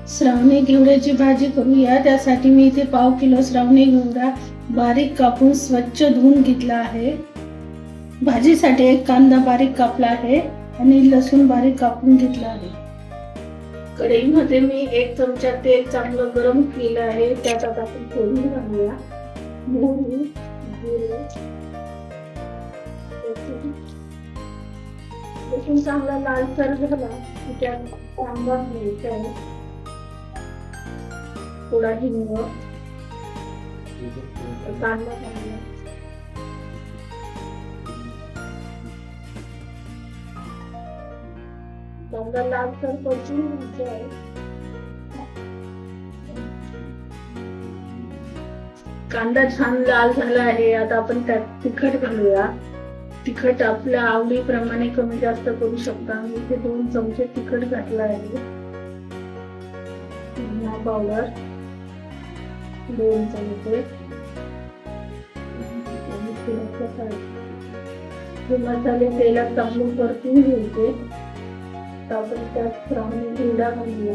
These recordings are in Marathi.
श्रावणी घेवड्याची भाजी करूया. त्यासाठी मी इथे पाव किलो श्रावणी घेवडा बारीक कापून स्वच्छ धुवून घेतला आहे. भाजीसाठी एक कांदा बारीक कापला आहे आणि लसूण बारीक कापून घेतला आहे. कढईमध्ये मी 1 चमचा तेल चांगलं गरम केलं आहे. त्यात आता आपण फोडणी घालूया. मोहरी, जिरे, लसूण चांगला लालसर झाला की त्यात कांदा घ्यायचा आहे, थोडा हिंग, कांदा घालूया. कांदा लालसर परतून घ्यायचा आहे. कांदा छान लाल झाला आहे. आता आपण त्यात तिखट घालूया. तिखट आपल्या आवडीप्रमाणे कमी जास्त करू शकता. मी इथे 2 चमचे तिखट घातला आहे. धना पावडर 2 चमचे, हे मसाले तेलात चांगले परतून घ्यायचे. आपण त्यात श्रावणी घेवडा घालूया.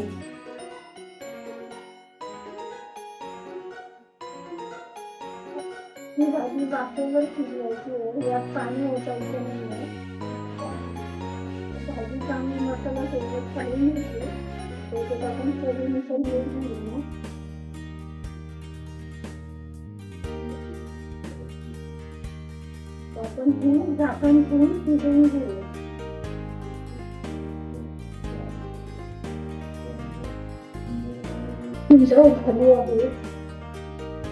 ही भाजी वाफेवर शिजवायची आहे. यात पाणी ओतायचं नाहीये. भाजी चांगली मसाला सोबत काढून घ्यायची. त्याच्यात आपण चवीनुसार मीठ घालूया. आपण ही झाकण ठेवून शिजवून घेऊया. झाली आहे.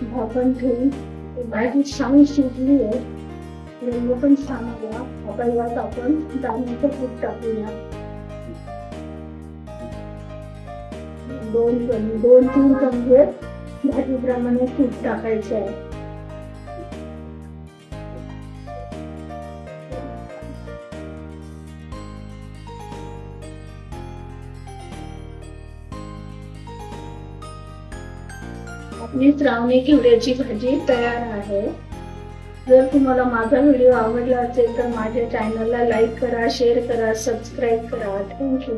झाकण ठेवून भाजी छान शिजली आहे. रंग पण छान आला. आता यात आपण दाण्याचं कूट टाकूया. 2-3 चमचे भाजीप्रमाणे कूट टाकायचे आहे. आपली श्रावणी घेवड्याची भाजी तयार आहे. जर तुम्हाला माझा व्हिडिओ आवडला असेल तर माझ्या चॅनलला लाईक करा, शेअर करा, सबस्क्राईब करा. थँक्यू.